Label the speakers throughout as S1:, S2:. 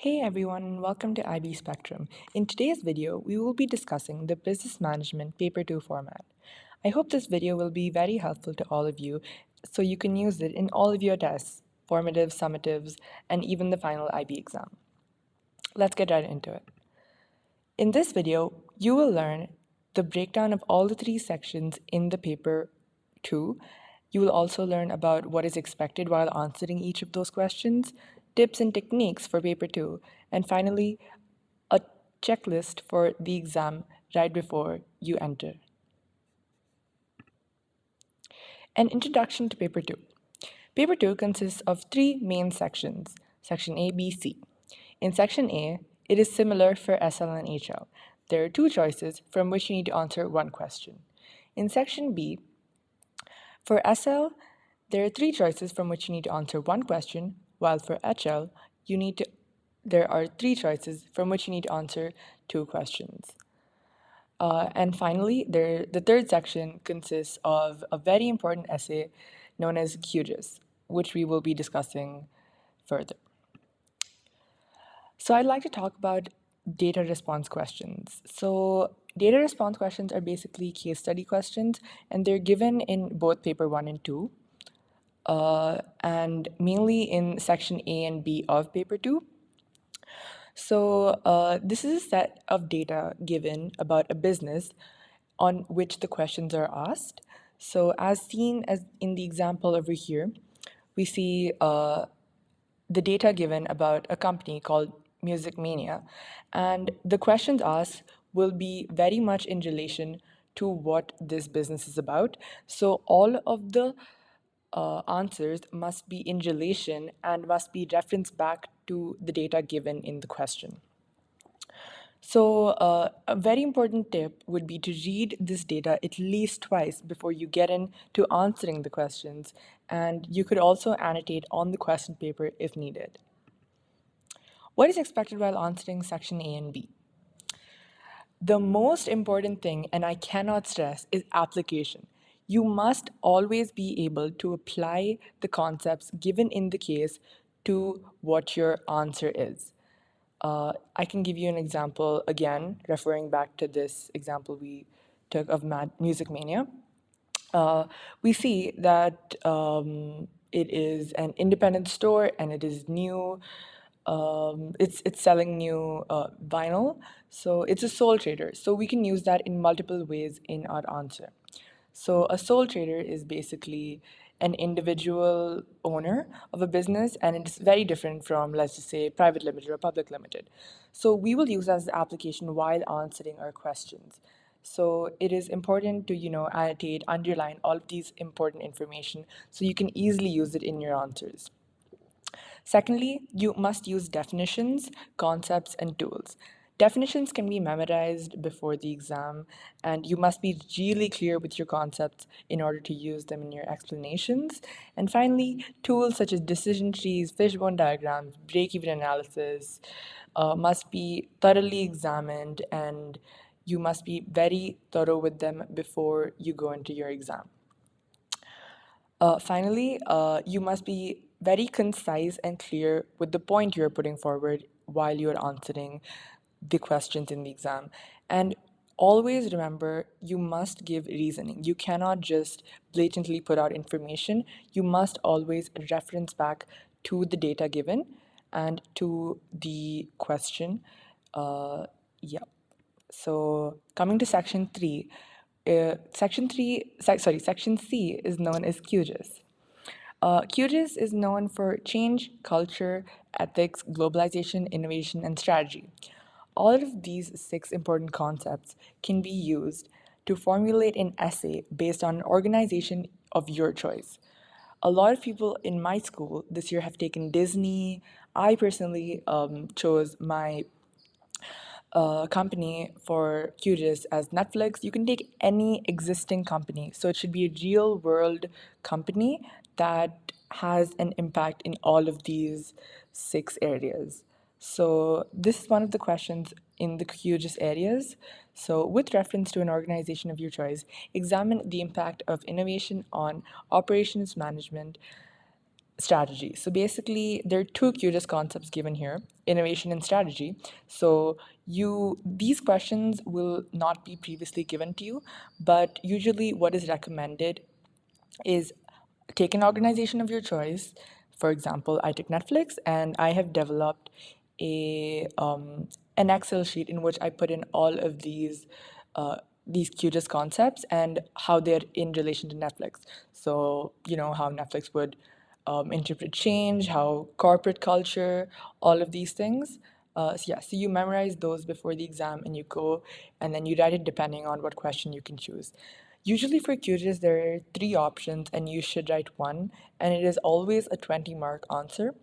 S1: Hey everyone, welcome to IB Spectrum. In today's video, we will be discussing the Business Management Paper 2 format. I hope this video will be very helpful to all of you so you can use it in all of your tests, formatives, summatives, and even the final IB exam. Let's get right into it. In this video, you will learn the breakdown of all the three sections in the paper 2. You will also learn about what is expected while answering each of those questions, tips and techniques for paper 2, and finally, a checklist for the exam right before you enter. An introduction to paper 2. Paper 2 consists of three main sections, section A, B, C. In section A, it is similar for SL and HL. There are two choices from which you need to answer one question. In section B, for SL, there are three choices from which you need to answer one question, while for HL, there are three choices from which you need to answer two questions. And finally, the third section consists of a very important essay known as QGIS, which we will be discussing further. So I'd like to talk about data response questions. So data response questions are basically case study questions, and they're given in both paper 1 and 2, and mainly in section A and B of paper 2. So this is a set of data given about a business on which the questions are asked. So as seen as in the example over here, we see the data given about a company called Music Mania, and the questions asked will be very much in relation to what this business is about. So all of the answers must be in relation and must be referenced back to the data given in the question. So a very important tip would be to read this data at least twice before you get into answering the questions, and you could also annotate on the question paper if needed. What is expected while answering section A and B? The most important thing, and I cannot stress, is application. You must always be able to apply the concepts given in the case to what your answer is. I can give you an example again, referring back to this example we took of Music Mania. We see that it is an independent store and it is new. It's selling new vinyl, so it's a sole trader. So we can use that in multiple ways in our answer. So a sole trader is basically an individual owner of a business, and it's very different from, let's just say, private limited or public limited. So we will use that as the application while answering our questions. So it is important to, annotate, underline all of these important information so you can easily use it in your answers. Secondly, you must use definitions, concepts, and tools. Definitions can be memorized before the exam, and you must be really clear with your concepts in order to use them in your explanations. And finally, tools such as decision trees, fishbone diagrams, break-even analysis must be thoroughly examined, and you must be very thorough with them before you go into your exam. Finally, you must be very concise and clear with the point you're putting forward while you're answering the questions in the exam. And always remember, you must give reasoning. You cannot just blatantly put out information. You must always reference back to the data given and to the question. Yeah. So coming to section 3, section C is known as QGIS. QGIS is known for change, culture, ethics, globalization, innovation, and strategy. All of these 6 important concepts can be used to formulate an essay based on an organization of your choice. A lot of people in my school this year have taken Disney. I personally chose my company for QGIS as Netflix. You can take any existing company. So it should be a real world company that has an impact in all of these 6 areas. So this is one of the questions in the QGIS areas. So with reference to an organization of your choice, examine the impact of innovation on operations management, strategy. So basically, there are two curious concepts given here: innovation and strategy. So these questions will not be previously given to you, but usually what is recommended is take an organization of your choice. For example, I took Netflix and I have developed a an Excel sheet in which I put in all of these cutest concepts and how they're in relation to Netflix. So how Netflix would interpret change, how corporate culture, all of these things. So you memorize those before the exam and you go and then you write it depending on what question you can choose. Usually for quizzes, there are three options and you should write one, and it is always a 20-mark answer.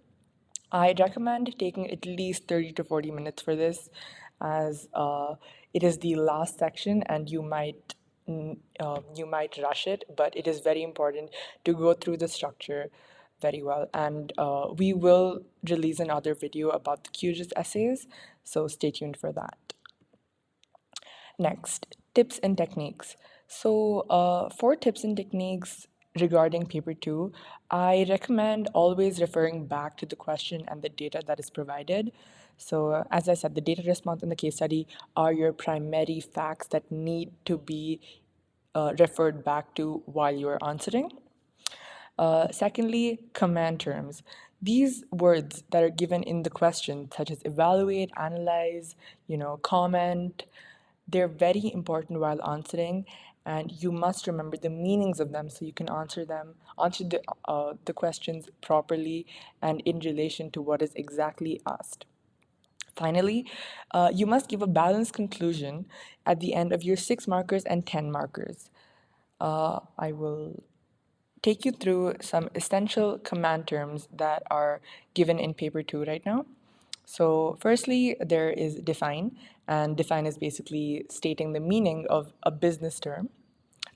S1: I recommend taking at least 30 to 40 minutes for this, as it is the last section and you might rush it, but it is very important to go through the structure very well. And we will release another video about the QGIS essays, so stay tuned for that. Next, tips and techniques. So, for tips and techniques regarding paper two, I recommend always referring back to the question and the data that is provided. So, as I said, the data response and the case study are your primary facts that need to be referred back to while you are answering. Secondly, command terms. These words that are given in the question, such as evaluate, analyze, comment, they're very important while answering, and you must remember the meanings of them so you can answer the questions properly and in relation to what is exactly asked. Finally, you must give a balanced conclusion at the end of your 6 markers and 10 markers. I will take you through some essential command terms that are given in paper 2 right now. So, firstly, there is define, and define is basically stating the meaning of a business term,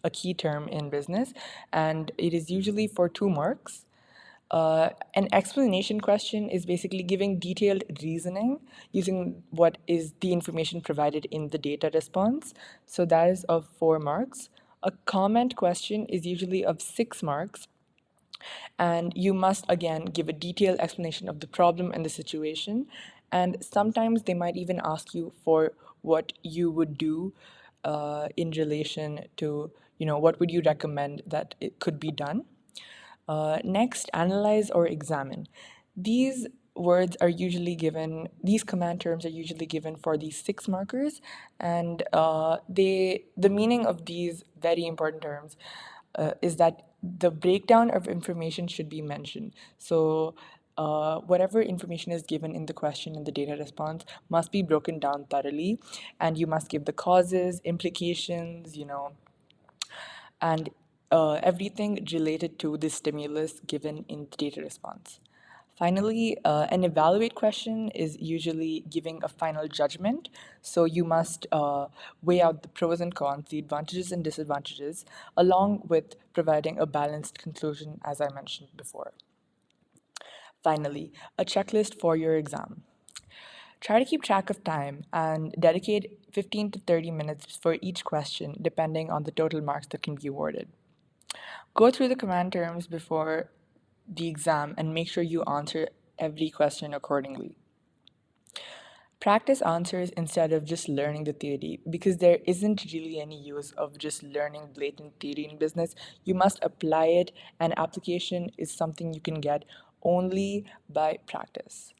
S1: a key term in business, and it is usually for 2 marks. An explanation question is basically giving detailed reasoning using what is the information provided in the data response. So that is of 4 marks. A comment question is usually of 6 marks, and you must again give a detailed explanation of the problem and the situation. And sometimes they might even ask you for what you would do in relation to, what would you recommend that it could be done. Next, analyze or examine. These words are usually given, these command terms are usually given for these 6 markers, and the meaning of these very important terms is that the breakdown of information should be mentioned. So, whatever information is given in the question and the data response must be broken down thoroughly, and you must give the causes, implications, and everything related to the stimulus given in the data response. Finally, an evaluate question is usually giving a final judgment. So you must weigh out the pros and cons, the advantages and disadvantages, along with providing a balanced conclusion, as I mentioned before. Finally, a checklist for your exam. Try to keep track of time and dedicate 15 to 30 minutes for each question, depending on the total marks that can be awarded. Go through the command terms before the exam and make sure you answer every question accordingly. Practice answers instead of just learning the theory, because there isn't really any use of just learning blatant theory in business. You must apply it, and application is something you can get only by practice.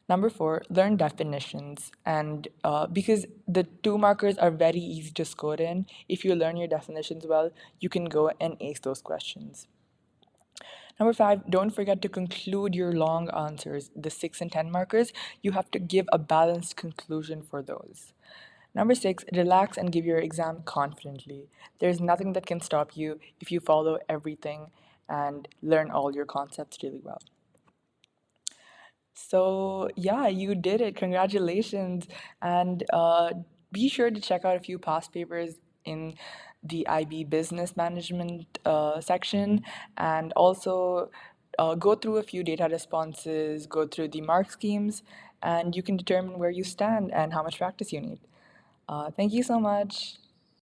S1: Number 4, learn definitions. And because the 2 markers are very easy to score in, if you learn your definitions well, you can go and ace those questions. Number 5, don't forget to conclude your long answers, the 6 and 10 markers. You have to give a balanced conclusion for those. Number 6, relax and give your exam confidently. There's nothing that can stop you if you follow everything and learn all your concepts really well. So, yeah, you did it. Congratulations. And be sure to check out a few past papers in the IB Business Management section, and also go through a few data responses, go through the mark schemes, and you can determine where you stand and how much practice you need. Thank you so much.